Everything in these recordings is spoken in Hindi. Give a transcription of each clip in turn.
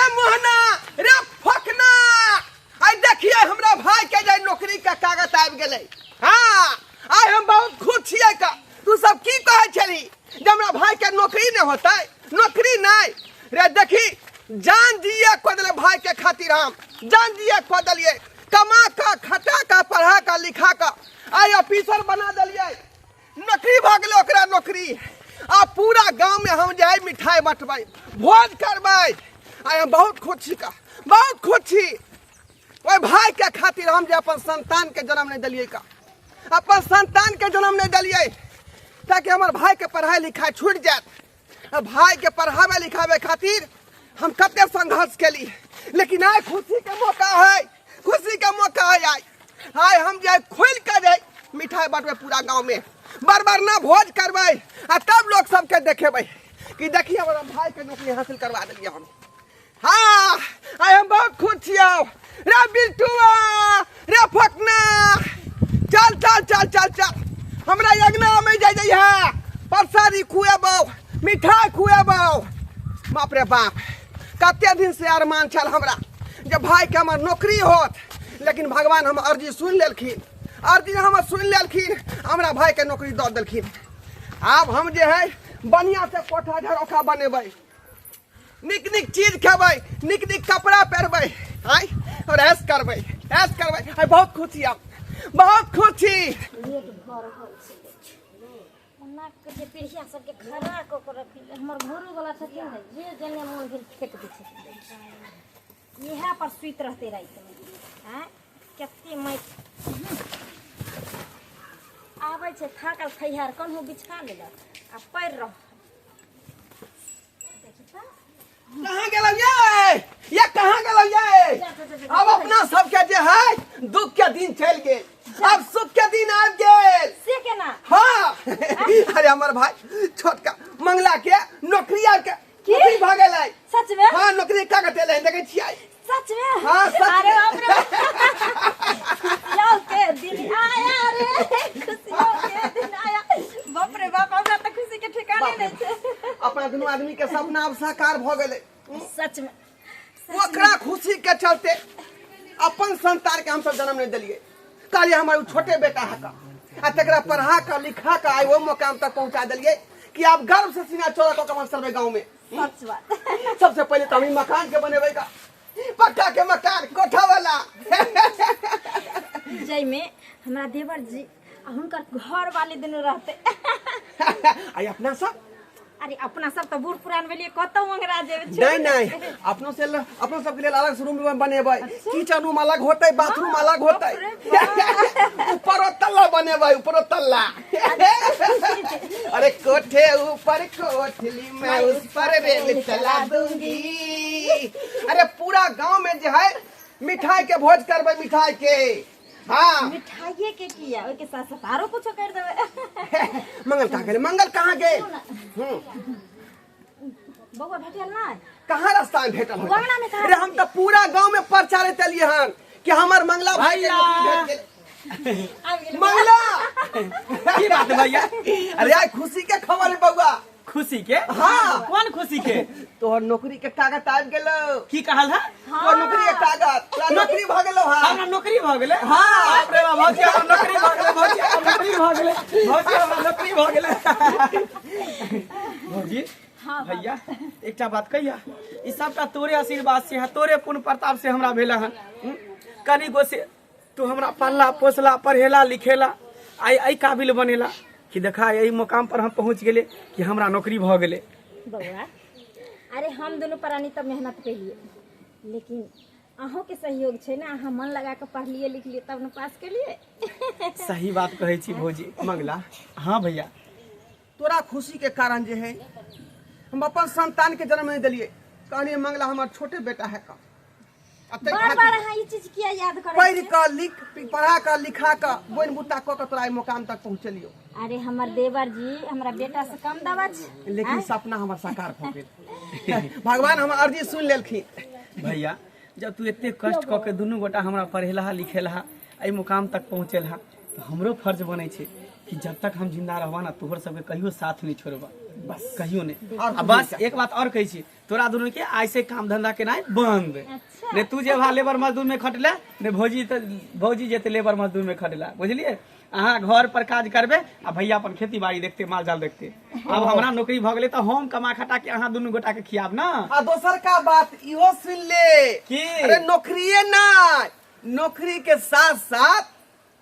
रे मोहना रे फकना आई देखिए हमरा भाई के जे नौकरी का कागज आबि गेलै। हाँ आई हम बहुत खुश छियै का तू सब की कहै छली जे हमरा भाई के नौकरी नहीं होतै नौकरी नहीं रे देखी जान दिए को दिले भाई के खातिर हम जान दिए को दिलिए कमा का खटा का पढ़ा का लिखा का आई ऑफिसर बना दिलिए नौकरी भ गेलै ओकरा नौकरी आ पूरा गांव में हम जाए मिठाई बंटबै भोज करबै आई हम बहुत खुश छी का बहुत खुश छी ओए भाई के खातिर हम जे अपन संतान के जन्म नहीं दिलिए का अपन संतान के जन्म नहीं दिलिए ताकि हमार भाई के पढ़ाई लिखाई छूट जाए भाई के पढ़ावे लिखावे खातिर हम कते संघर्ष केली लेकिन आज खुशी के मौका है खुशी का मौका है आज हम जाए खोल कर जाए मिठाई बांटबे पूरा गांव में बार बार ना भोज करबै आ तब लोग सबके देखेबै कि देखिए हमारा भाई के नौकरी हासिल करवा दिलिए हम। हाँ आई हम बहुत खुश छियै रे बिल्टुआ रे फकना चल चल चल चल चल हमरा यज्ञ में जाई है प्रसादी खुएबौ मिठाई खुएबौ बाप रे बाप कते दिन से अरमान छल हमरा जब भाई के हमर नौकरी होत लेकिन भगवान हम अर्जी सुन लेलखिन अर्जी हम सुन लेलखिन हमरा भाई के नौकरी दऽ देलखिन। अब हम जे है बढ़िया से कोठा झरोखा बनेबै निक निक चीज खेबै निक निक कपड़ा पहनबै आई और ऐश करबै आई बहुत खुशी अब बहुत खुशी नाक के पिढ़िया सबके खड़ा क के रखिले हमर घोरू वाला छथिन है जे जने मन भेल फेंक दै छथिन इहा पर सुइत रहते रात में हैं कते माइट आबै छै थाकल खैहार कन्हू बिछा लेलक आ पैर रह देखि त कहाँ गेलौ ये कहाँ गेलौ ये अब अपना सबके जे है दुख के दिन चल गेल अब सुख के दिन आबि गेल से केना। हाँ अरे हमार भाई छोटका मंगला के नौकरी आके नौकरी भ गेलै सच में। हाँ नौकरी का कटेले देखे छियै सच में। हाँ सच अरे बाप रे खुशियों के दिन आया रे खुशियों के दिन आया बाप रे बाप हमरा त खुशी के ठिकाने नहीं छै अपना दोनों आदमी के सपना अब साकार भ गेलै सच में। ओकरा खुशी के चलते अपन संतान के हम सब जन्म नहीं दिलिए कहलिए हमारे छोटे बेटा है का आ तकरा पढ़ा का लिखा का आई वो मुकाम तक पहुंचा दिलिए कि आप गर्व से सीना चौड़ा को कमल सरबे गांव में। सच बात। सबसे पहले तो हम मकान के बनेबै का पक्का के मकान कोठा वाला जय में हमरा देवर जी आ हुनकर घर वाले दुनू रहते आई अपना सब अरे अपना सब तो बूढ़ पुरान भेलिए कतौ मंगरा जेबे नहीं अपनों से अपनों सब के लिए अलग रूम बनेबै किचन रूम अलग होतै बाथरूम अलग होतै ऊपर तल्ला बनेबै ऊपर तल्ला अरे कोठे ऊपर कोठली मैं उस पर रेल चला दूंगी अरे पूरा गांव में जो है मिठाई के भोज करबै मिठाई के। हाँ मिठाइए के किया ओके साथ साथ आरो कुछ कर देबे मंगल कहाँ गेल मंगल कहाँ गेल बउआ भेटल ना कहाँ रास्ता में भेटल हो गंगना में कहाँ अरे हम तो पूरा गांव में प्रचार चलिए हन कि हमार मंगला भाई के नौकरी भेट गेल। मंगला की बात है भैया अरे आज खुशी के खबर है बउआ खुशी के। हाँ कौन खुशी के तोहर नौकरी के कागज आबि गेलो की कहल है तोहर नौकरी के कागज तोरा नौकरी भ गेलो हां हमरा नौकरी भ गेलै। हाँ बाप रे बाप भौजी हमरा नौकरी भ गेलै भौजी हमरा नौकरी भ गेलै भौजी हमरा नौकरी भ गेलै भौजी। हाँ भैया एकटा बात कहिया ई सबटा तोरे आशीर्वाद से है तोरे पुण्य प्रताप से हमरा भेला हन कनी गो से तू हमरा पालला पोसला पढ़ेला लिखेला आई काबिल बनेला कि देखा यही मुकाम पर हम पहुंच गेले कि हमरा नौकरी भ गेले। बउआ अरे हम दोनों प्राणी तो मेहनत केलिए लेकिन अहों के सहयोग छे ना अहाँ मन लगा के पढ़लिए लिखलिए तब न पास केलिए सही बात कहै छी भौजी मंगला। हाँ भैया तोरा खुशी के कारण जे है हम अपन संतान के जन्म नहीं दिलिए कहलिए मंगला हमार छोटे बेटा है का बार बार अहाँ ई चीज किया याद करे पढ़ का लिख पढ़ा का लिखा का बोन बुता क के तोरा मुकाम तक पहुंचलियो। अरे हमर देवर जी हमरा बेटा से कम दवा छै लेकिन सपना हमर साकार भ गेल भगवान हमर अर्जी सुन लेलखिन। भैया जब तू इतने कष्ट क के दुनू गोटा हमरा पढ़ेला लिखेला एहि मुकाम तक पहुँचेला तो हमरो फर्ज बनै छै कि जब तक हम जिंदा रहबा ना तोहर सबके कहियो साथ नहीं छोड़बा, बस कहियो नहीं। और आ बस एक बात और कही छी, तोरा दोनों के ऐसे काम धंधा के ना बंद। अच्छा। ने तू जे भा लेबर मजदूर में खटले, ने भौजी जेते लेबर मजदूर में खटला, बुझलिए। अहाँ घर पर काज करबे आ भैया अपन खेती बाड़ी देखते, माल जाल देखते। अब हमरा नौकरी भ गेले तो हम कमा खटा के अहाँ दुनू गोटा के खियाब ना। आ दोसर का बात इहो सुन ले की? अरे नौकरिये ना, नौकरी के साथ साथ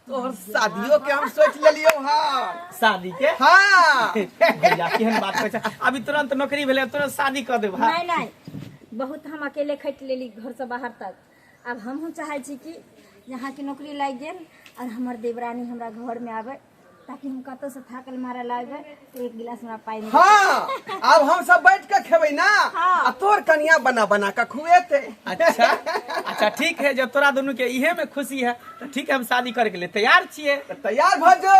तोहर शादियों के हम सोच लेलियो। हाँ शादी के हाँ भैया केहन बात कहै छै, अभी तुरंत नौकरी भेले तुरंत शादी कर देब। नहीं नहीं, बहुत हम अकेले खट लेली घर से बाहर तक। अब हम चाहे छी कि यहाँ की नौकरी लाग गेल और हमर देवरानी हमरा घर में आवे, ताकि हम कतौ से थाकल मारल आवे तो एक गिलास हमरा पानी। हाँ अब हम सब बैठ के खेबै ना। हाँ। आ तोर कनिया बना बना के खुएते। अच्छा अच्छा ठीक है, जब तोरा दोनों के इहे में खुशी है तो ठीक है, हम शादी करे के लिए तैयार छिए। तो तैयार भ जो,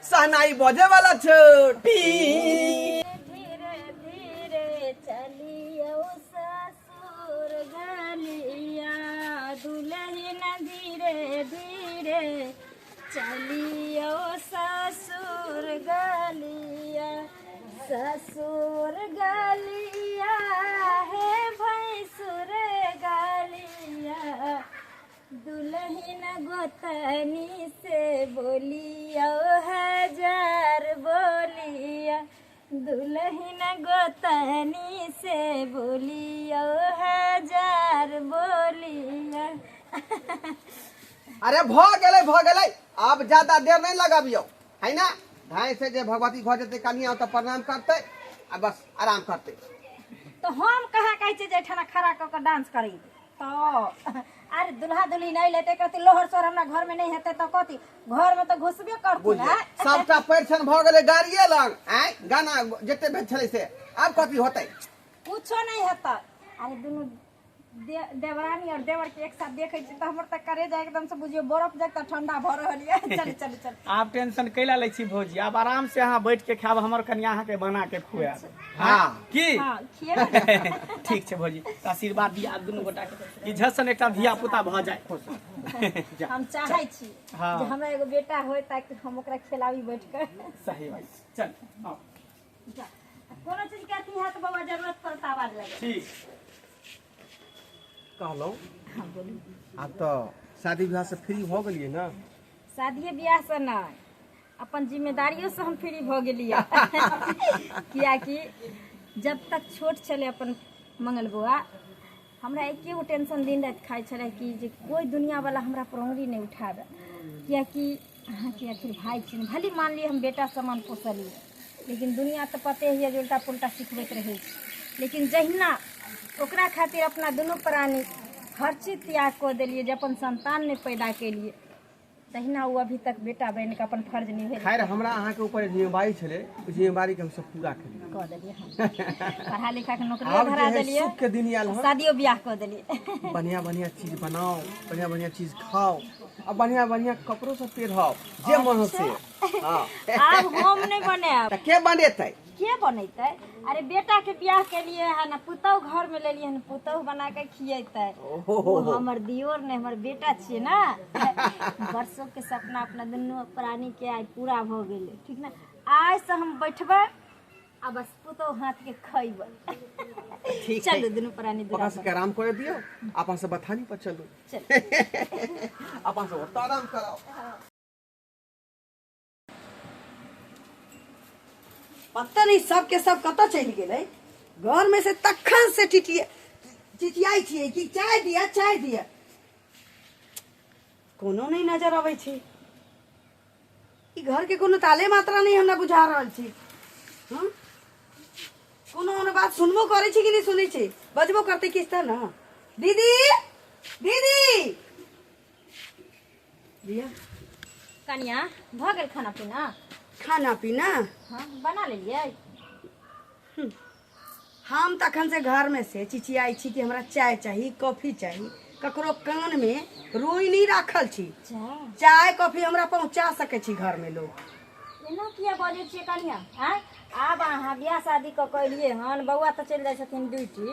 सहनाई बजे वाला छो। धीरे धीरे चलियो ससुर गलिया, दुल्हन धीरे धीरे चलियो ससुर गलिया, ससुर गलिया है भैंसुर गलिया, दुल्हन गोतनी से बोलियो हजार बोलिया, दुल्हन गोतनी से बोलियो हजार बोलिया। अरे भ गेलै, अब ज्यादा देर नहीं लगाबियो, है ना। ढाई से जे भगवती घर जेते कनिया तो प्रणाम करते आ बस आराम करते। तो हम कहाँ कहै छियै जे एठाना खड़ा कऽ के डांस करी तो अरे दुल्हा दुल्ही नहीं लेते कहती लोहर सोहर हमरा घर में नहीं हेते तो कथी, घर में तो घुसबे करती है। सबटा परिछन भ गेलै गाड़िए लग, आय गाना जते भेल छलै से अब कथी होतै, कुछो नहीं हेता। अरे दुनू देवरानी और देवर के एक साथ देखे छी तो हमर तक करे जाए एकदम से बुझियो बर्फ जक ठंडा भ रहल है। चल चल चल, आप टेंशन कैला लै छी भौजी, आप आराम से अहाँ बैठ के खाब, हमर कन्या अहाँ के बना के खुआब। हाँ की हां खिए। ठीक छै भौजी, तो आशीर्वाद दिया दुनू गोटा के कि झसन एकटा धिया पुता भ जाए। जा, हम चाहै छी हाँ। जे हमरा एगो बेटा होय ताकि हम ओकरा खिलावी बैठ के। सही बात, चल आओ। जा, कोनो चीज के अथी है तो बाबा जरूरत पड़ता आवाज लगे। ठीक कहलो। हां बोली। अब तो शादी ब्याह से फ्री हो गेलिए ना। शादी ब्याह से नहीं, अपन जिम्मेदारियों से हम फ्री भ गेलिए। कियाकि जब तक छोट छले अपन मंगल बुआ, हमरा एके गो टेंशन दिन रात खाई छले कि जे कोई दुनिया वाला हमरा पर उंगली नहीं उठावे। कियाकि अहाँ के आखिर भाई छी, भले मान लिए हम बेटा समान पोसलिए, लेकिन दुनिया तो पते ही है जे उल्टा पुल्टा सिखबैत रहे छी। लेकिन जहिना ओकरा खातिर अपना दुनू प्राणी हर चीज त्याग कर दिलिए, जब अपन संतान ने पैदा के लिए, तहिना वो अभी तक बेटा बहन का अपन फर्ज निभे खैर हमरा अहाँ के ऊपर जिम्मेदारी छले, जिम्मेदारी के हम सब पूरा केलिए। कह दिलिए हम पढ़ा लिखा के नौकरी अब धरा जे है दिलिए, सुख के दिन आयल है, शादियों ब्याह कर दिलिए। बढ़िया बढ़िया चीज बनाओ, बढ़िया बढ़िया चीज खाओ और बढ़िया बढ़िया कपड़ों सब पहिराओ जे मन हो से। हां अब हम नहीं बने, त के बनेतै, के बनेतै? अरे बेटा के ब्याह के लिए है ना, पुतौ घर में ले लिए है, पुतौ बना के खिएतै। वो हमर दियोर ने हमर बेटा छिए ना। वर्षों के सपना अपना दुनू प्राणी के आज पूरा हो गेले, ठीक ना। आज से हम बैठबै आ बस पुतौ हाथ के खइबै। ठीक चलो दुनू प्राणी पका से आराम कर दियो, अपन से बथानी पर चलो। चल अपन से ओत आराम कराओ। पता नहीं सब के सब कतऽ चलि गेलै, घर में से तखन से चिचियाई छियै कि चाय दिया चाय दिया, कोनो नहीं नजर अबै छै। ई घर के कोनो ताले मात्रा नहीं हमरा बुझा रहल छै। हाँ कोनो हमरा बात सुनबो करै छै कि नहीं सुनै छै, बजबो करतै किस त ना। दीदी दीदी दिया कनिया भ गेल खाना पीना? खाना पीना हाँ बना लेलिए। हम तखन से घर में से चिचियाई छी कि हमरा चाय चाहिए, कॉफी चाहिए। ककरो कान में रोई नहीं राखल छी, चाय कॉफी हमरा पहुंचा सके छी घर में लोग। एना किया बजे छिए कनिया? हैं आब अहाँ बियाह शादी कऽ के एलियै हन, बौआ तऽ चलि जाइ छथिन ड्यूटी,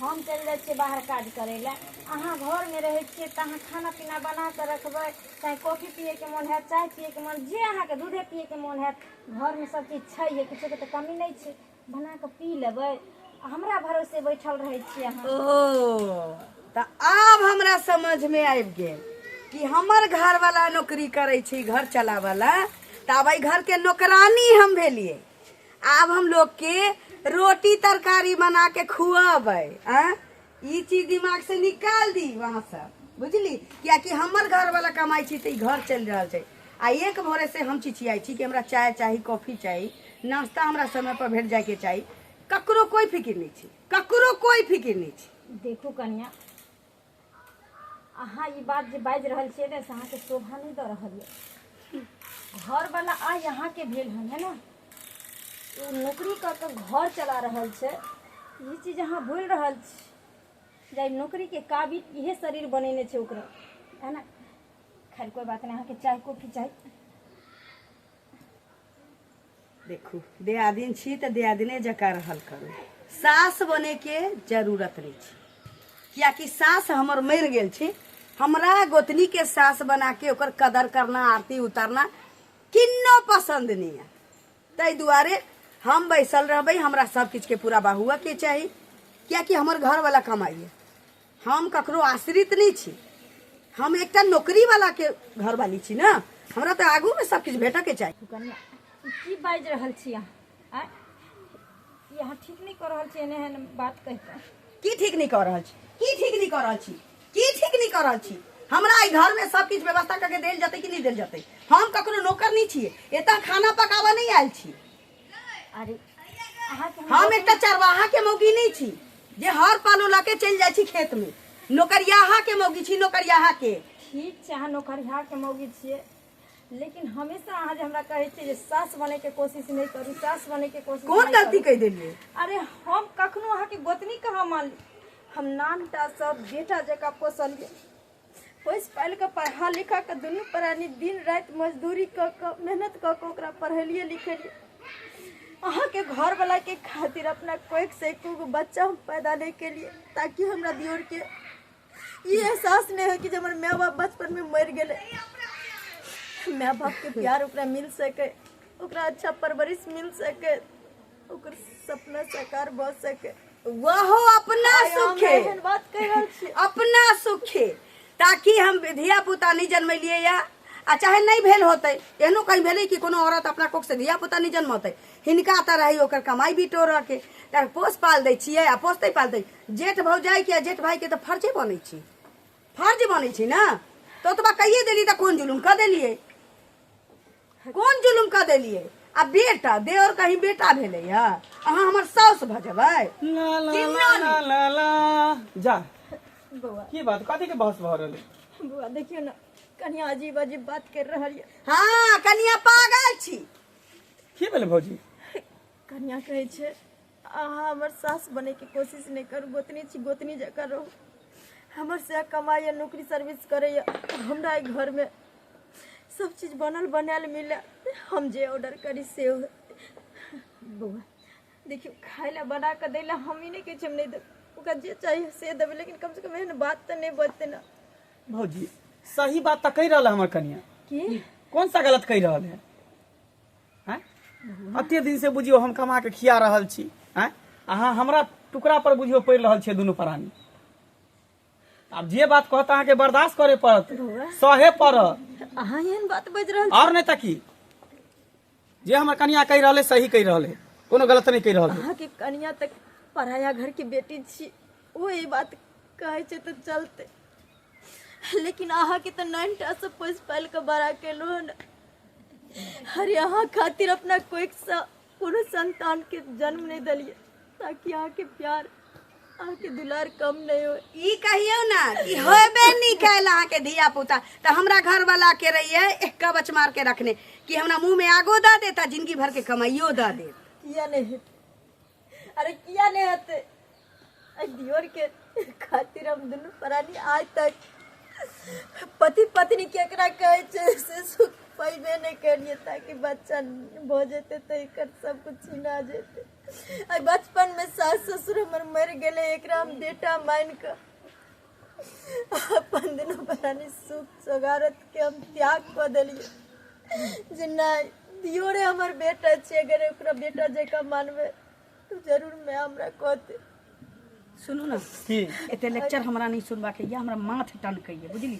हम चलि जाइ छियै बाहर काज करै लए। अहाँ घरमे रहै छियै तऽ अहाँ खाना पीना बना कऽ रखबै, चाहे कॉफी पियैके मोन हैत, चाय पियैके मोन, जे अहाँके दूधे पियैके मोन हैत, घरमे सब चीज छै, किछोके तऽ कमी नहीं छै, बना कऽ पी लेबै। हमरा भरोसे बैठल रहै छियै अहाँ। ओ तऽ आब हमरा समझ में आबि गेल कि हमर घर वाला नौकरी करे छी, घर चलावला, तऽ आब एहि घर के नौकरानी हम भेलिए। आब हम लोग के रोटी तरकारी बना के खुआबै। ई चीज दिमाग से निकाल दी वहां से, बुझली, कियाकि हमर घर वाला कमाई छी तो घर चल रहा है। आ एक भोरे से हम चिचियाई छी कि हमरा चाय चाही, कॉफी चाही, नाश्ता हमरा समय पर भेट जाए के चाही। ककरो कोई फिक्र नहीं छी, ककरो कोई फिक्र नहीं छी। देखू कनिया, अहाँ ई बात जे बाजि रहल छियै ने से अहाँके शोभा नहीं दऽ रहल है। घर वाला आइ अहाँके भेल हन, है ना, ओ नौकरी कऽ के घर चला रहल छै, ई चीज अहाँ भूल रहल छी। जाहि नौकरी के काबिल इहे शरीर बनेने छै ओकरा, है ना। खैर कोई बात नहीं, अहाँके चाय कॉफी चाही। देखू दियादिन छी तऽ दियादिने जकाँ रहल करू, सास बने के जरूरत नहीं छै, कियाकि सास हमर मरि गेल छी। हमरा गोतनी के सास बना के ओकर कदर करना, आरती उतारना किन्नो पसंद नहीं है। ताहि दुआरे हम बैसल रहबै, हमरा सब किछ के पूरा बाहुआ के चाही, कियाकि हमर घर वाला कमाई है। हम ककरो आश्रित नहीं छी, हम एकटा नौकरी वाला के घर वाली छी ना, हमरा तो आगू में सब किछ भेटऽ के चाही। कनिया की बाजि रहल छी अहाँ? आँय, ई अहाँ ठीक नहीं कर रहल छी एहन एहन बात कहि कऽ। की ठीक नहीं कर रहल छी? की ठीक नहीं कर रहल छी? की ठीक नहीं कर रहल छी? हमरा ई घर में सब किछ व्यवस्था करके देल जतै कि नहीं देल जतै? हम ककरो नौकर नहीं छियै, एतऽ खाना पकाबऽ नहीं आयल छी। अरे अहाँके हम एकटा चरवाहा के मौगी नहीं छी जे हर पालो लऽ के चलि जाइ छी खेत में। नौकरियाहा के मौगी छी, नौकरियाहा के। ठीक छै, अहाँ नौकरिया के मौगी छियै, लेकिन हमेशा अहाँ जे हमरा कहै छियै जे सास बने के कोशिश नहीं करू, सास बने के कोशिश कोन नहीं गलती करू। कहि देलियै? अरे हम कखनो अहाँके गोतनी कहाँ मानली, हम नानटा सब बेटा जकाँ पोसलियै, पोसि पालि कऽ पढ़ा लिखा कऽ दुनू प्राणी दिन राति मजदूरी कऽ कऽ मेहनत कऽ कऽ ओकरा पढ़ेलियै लिखेलियै। अहाँके घर वाला के खातिर अपना कोई से एको गो बच्चा हम पैदा नहीं केलिए, ताकि हमरा दियोर के ये एहसास नहीं हो कि जब हमर माँ बाप बचपन में मर गए, माँ बाप के प्यार ओकरा मिल सके, ओकरा अच्छा परवरिश मिल सके, ओकर सपना साकार भ सके। वहो अपना सुखे, एहन बात कहि रहल छी। अपना सुखे, ताकि हम धिया पुता नहीं जन्मेलिए या आ चाहे नहीं भेल होते, एहनो कहीं भेले कि कोनो औरत अपना कोख से धिया पुता नहीं जन्मते, हिनका तऽ रही ओकर कमाई बिटोर के पोस पाल दै छियै, आ पोसते पालते जेठ भौजाई के जेठ भाई के तऽ फर्जे बनै छी, फर्ज बनै छी ना। तो ओतबा कहिए देली तऽ कोन जुलुम कऽ देलिए, कोन जुलुम कऽ देलिए? आ बेटा देवर कहीं बेटा भेले है, अहाँ हमर साउस भजबै? ला ला ला ला ला ला। जा बउआ, की बात, कथी के बहस भऽ रहल है? बउआ देखियो ना, कनिया अजीब अजीब बात कर रहल है। हाँ, कनिया पागल छी। की भेल भौजी? कनिया कहै छै अहाँ हमर सास बने के कोशिश नहीं करू, गोतनी छी गोतनी जकाँ रहू, हमर से कमाइए नौकरी सर्विस करैए, हमरा एहि घर में सब चीज बनल बनायल मिले, हम जे ऑर्डर करी से हो। बउआ देखियो, खाए ला बना के दै ला हम ही नहीं कहै छी हम नहीं देब, ओकरा जे चाहिए से देबै, लेकिन कम से कम एहन बात तो नहीं बजते ना। भौजी सही बात तो कही रहा हमर कनिया, की कौन सा गलत कही रहा है? हैं? अते दिन से बुझियो हम कमा के खिया रहल छी, हैं? अहाँ हमरा टुकड़ा पर बुझियो पड़ि रहल छै दुनू प्राणी। अब जे बात कहता अहाँ के बर्दाश्त करे पड़त, सहे पड़त। अहाँ एहन बात बज रहल और नहीं तकी जे हमर कनिया कही रहले सही कही रहले, कोनो गलत नहीं कही रहले। अहाँ के कनिया तक पराया घर के बेटी छी, वो ये बात कहे छै तो चलते, लेकिन अहाँ के तो 9 टा से पोस पाल के बड़ा केलो न। अरे अहाँ खातिर अपना कोई कोनो संतान के जन्म नहीं दिलिए, ताकि अहाँ के प्यार अहाँ के दुलार कम नहीं हो। ई कहियो ना कि होबे नहीं कैल अहाँ के धिया पुता, तो हमरा घर वाला के रहिए एक कवच मार के रखने कि हमरा मुंह में आगो दा देता, जिंदगी भर के कमाइयो दा दे। किया नहीं हेते? अरे किया नहीं हेते? दियोर के खातिर हम दोनों प्राणी आज तक पति पत्नी केकरा कहे छै से पैबे नहीं करिए ताकि बच्चा हो जेते तो एकर सब कुछ छीना जेते। आई बचपन में सास ससुर हमर मर गए, एक हम बेटा मान कर अपन दिनों बरानी सुख सगारत के हम त्याग कर दिलिए। जे नहीं दियो रे हमर बेटा छे, अगर ओकरा बेटा जेका मानवे तो जरूर मैं हमरा कहते। सुनू ना, एते लेक्चर हमरा नहीं सुनबा के, या हमरा माथ टन कहिए, बुझली?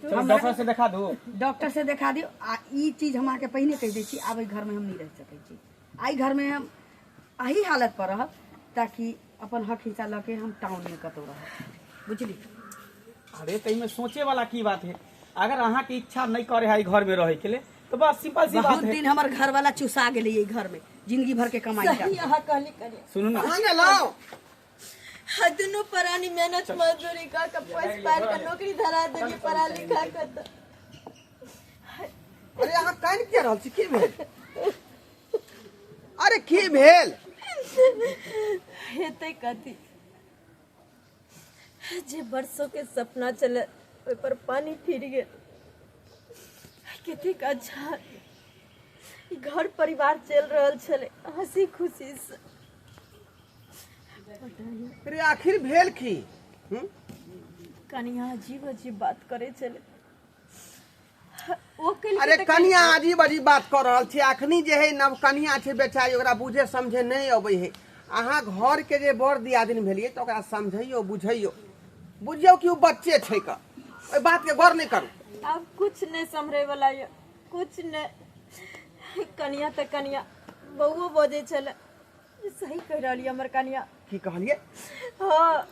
चलो डॉक्टर से दिखा दो। डॉक्टर से दिखा दियो। आ ई चीज हम आके पहले कह दै छी, आब घर में हम नहीं रह सकै छी। आई घर में हम आही हालत पर रह, ताकि अपन हक हिस्सा लके हम टाउन में कतौ रह, बुझली? अरे तो में सोचे वाला की बात है, अगर अहाँ की इच्छा नहीं करे है घर में रहे के लिए तो बस सिंपल सी बात बहुत है। दिन हमार घर वाला चुसा गेले ये घर में, जिंदगी भर के कमाई सही यहाँ कहली करिए। सुनो ना, कहाँ गेलो? दोनों परानी मेहनत मजदूरी का पैसा पार का नौकरी धरा देली, पढ़ा लिखा कर तो अरे अहाँ कान के रहल छी, की भेल? अरे की भेल? हेते कथी जे बरसों के सपना चले ओइ पर पानी फिर गेल। कतेक अच्छा ई घर परिवार चल रहल छले हंसी खुशी से। अरे आखिर भेल की? कनिया अजीब अजीब बात करे चले। ओ के अरे कनिया अजीब अजीब बात कर रहल छी। अखनी जे है नव कनिया छै बेचारी, ओकरा बुझे समझे नहीं अबै है। अहाँ घर के जे बड़ दियादिन भेलिए तो ओकरा समझैयो बुझैयो, बुझियो कि उ बच्चे छै का, ओइ बात के गौर नहीं करू। अब कुछ नहीं संभरे वाला ये, कुछ नहीं। कनिया तो कनिया बउओ बोझे चले, सही कह रही हमर कनिया। की कहलिए? हाँ,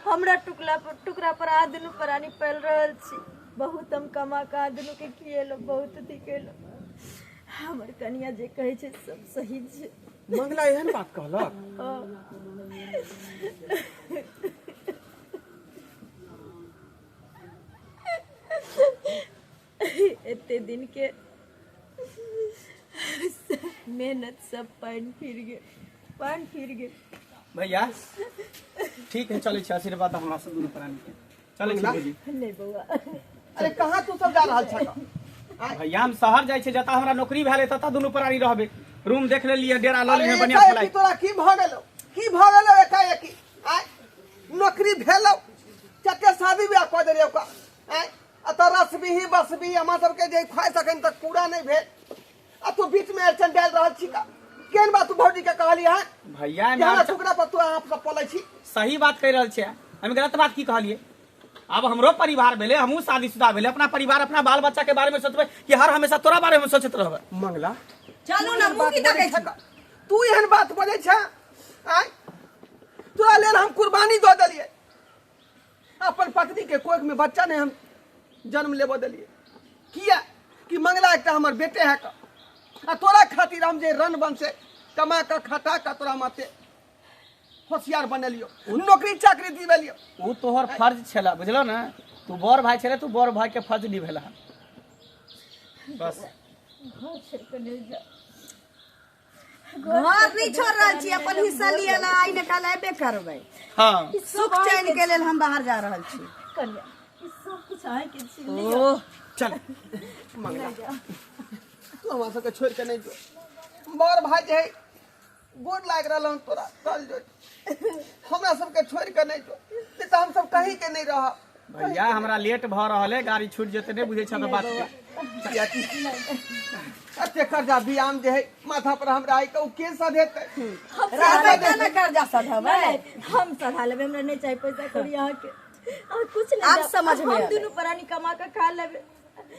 हमरा टुकड़ा पर आदनु परानी पल रहल छी। बहुत हम कमा का आदनु के किएलो, बहुत दिखेलो। हमर कनिया जे कहे छे सब सही छे। मंगला एहन बात कहलक? एते दिन के मेहनत सब पानी फिर गए। भैया ठीक है, चले आशीर्वाद हमरा से दोनों प्राणी के चले छी। नहीं बउआ, अरे कहाँ तू सब जा रहल छ? भैया हम शहर जाय छे, जता हमरा नौकरी भेले तता दोनों प्राणी रहबे। रूम देख लेलिए, डेरा ल लिए बढ़िया फलाई। तोरा की भ गेलो? की भ गेलो एकाएकी? आय नौकरी भेलो, चके शादी ब्याह क देलियो का? आय अत रसबी ही बसबी हमरा सबके जे खाय सकन तक पूरा नहीं भेल। आ तू बीच में अड़चन डाल रहल छी का? केन बात तू भौजी के कहली है? भैया हमरा टुकड़ा पर तू आप सब पलै छी। सही बात कह रहल छे, हम गलत बात की कहलिए? अब हमरो परिवार भेले, हमहू शादीशुदा भेले, अपना परिवार अपना बाल बच्चा के बारे में सोचबे कि हर हमेशा तोरा बारे में सोचत रहबे? मंगला चलू ना, मुंह की तकै छी। तू एहन बात बोले छ? आय तोरा लेल हम कुर्बानी दो देलिए। अपन पत्नी के कोख में बच्चा ने हम जन्म लेबो देलिए। किया कि मंगला एकटा हमर बेटे है का? आ तोरा खातिर हम जे रन बन से कमा का खटा का तोरा माते होशियार बनेलियो, नौकरी चाकरी दिवेलियो। उ तोहर फर्ज छला, बुझलो ना? तू बड़ भाई छले, तू बड़ भाई के फर्ज निभेला। बस घर छोड़ के नहीं जा। घर नहीं छोड़ रहल छी, अपन हिस्सा लिया ला आई निकाल आबे करबै। हाँ, सुख चैन के लेल हम बाहर जा रहल छी। कन्या ई सब कुछ आए के छी। ओह, चल मंगला तू हमरा सबके छोड़ के नहीं जो। बड़ भाई जे है गोड़ लाग रहल हन तोरा, चल जो। हमरा सबके छोड़ के नहीं जो, नहीं तो हम सब कहीं के नहीं रह। भैया हमरा लेट भ रहल है, गाड़ी छूट जेते, नहीं बुझे छ तो बात के। अते कर्जा बियाम जे है माथा पर हमरा आई के के सधेते? रहबै त न कर्जा सधबै। हम चढ़ा लेबे, हमरा नहीं चाहिए पैसा कौड़ी यहाँ के। और कुछ नहीं आप समझ में हम आवे। दोनों परानी कमा के खा लेबे,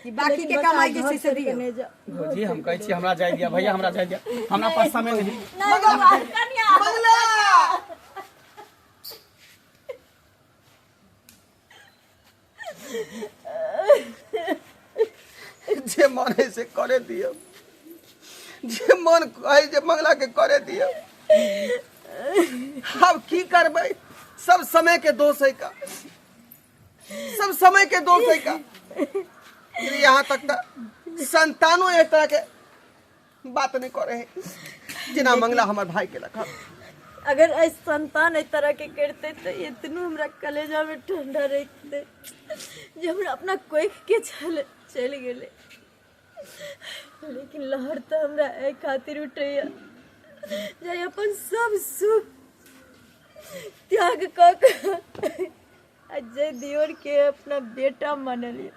कि बाकी के कमाई के चीज से दियो। नहीं जा। जी हम कहै छी हमरा जाय दिया भैया, हमरा जाय दिया, हमरा पास समय नहीं। नहीं बउआ, कन्या मंगला जे मन है से करे दियो, जे मन कहे जे मंगला के करे दियो। अब की करबै? सब समय के दोष है का, सब समय के दोष है का। यहाँ तक तो संतानों एक तरह के बात नहीं करे है, जिना मंगला हमार भाई के लखा। अगर ऐसे संतान इस तरह के करते तो इतनू हमरा कलेजा में ठंडा रहते, जो हमरा अपना कोख के चल गेले। लेकिन लहर तो हमरा ए खातिर उठैया जे अपन सब सुख त्याग क अजय दियोर के अपना बेटा मानलिए।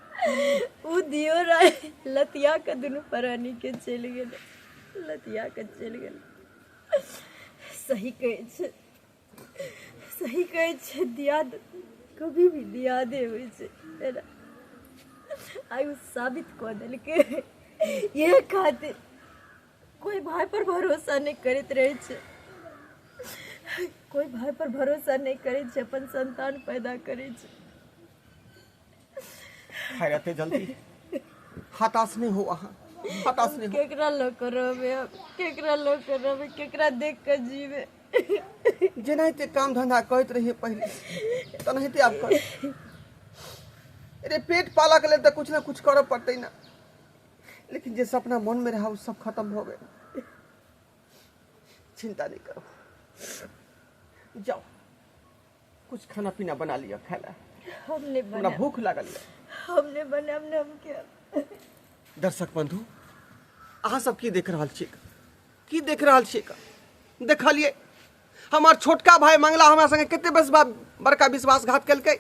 उ दियोर आए लतिया के दुनू प्राणी के चल गेल, लतिया के चल गेल। सही कहै छै दियाद कभी भी दियादे होइ छै ना। आइ उ साबित कऽ देलकै। ये खातिर कोई भाई पर भरोसा नहीं करैत रहे छै, कोई भाई पर भरोसा नहीं करे छै, अपन संतान पैदा करे छै। खैरते जल्दी हताश नहीं हो, अहाँ हताश नहीं हो। केकरा लऽ कऽ रहबै अब, केकरा लऽ कऽ रहबै, केकरा देख कऽ जीवे। जेनाहिते काम धंधा करैत रहिए पहले तेनाहिते आब कर। अरे पेट पाला के लेल तो कुछ ना कुछ करऽ पड़तै ना, लेकिन जे सपना मन में रहा वो सब खत्म हो गए। चिंता नहीं करो, जाओ कुछ खाना पीना बना लिया, खा ला। हमने हमरा बना, भूख लागल है। हमने बना, हमने हम क्या। दर्शक बंधु, अहाँ सब की देख रहल छियै, की देख रहल छियै? देखलिए हमार छोटका भाई मंगला हमरा संगे कते बड़का विश्वासघात केलकै,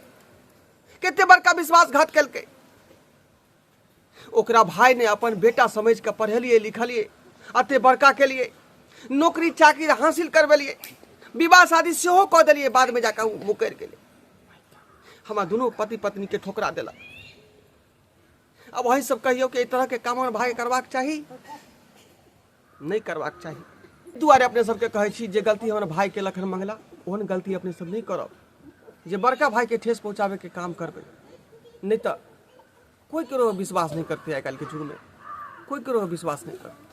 कते बड़का विश्वासघात केलकै। ओकरा भाई ने अपन बेटा समझ के पढ़ेलिए लिखलिए, अते बड़का केलिए, नौकरी चाकरी हासिल करवेलिए, विवाह शादी सेहो कऽ देलिए, बाद में जाकर मुकर गेलै। हमरा दुनू पति पत्नी के ठोकरा देलक। अब वही सब कहियो कि तरह के काम हमर भाई करबाक चाही, नहीं करबाक चाही। दुआरे अपने सबके कहै छी जे गलती हमर भाई के लखन मंगला ओहन गलती अपने सब नहीं करब, जे बड़का भाई के ठेस पहुँचावे के काम करबै। नहीं तो कोई करो विश्वास नहीं करते, आइ काल्हि के युग में कोई करो विश्वास नहीं करते।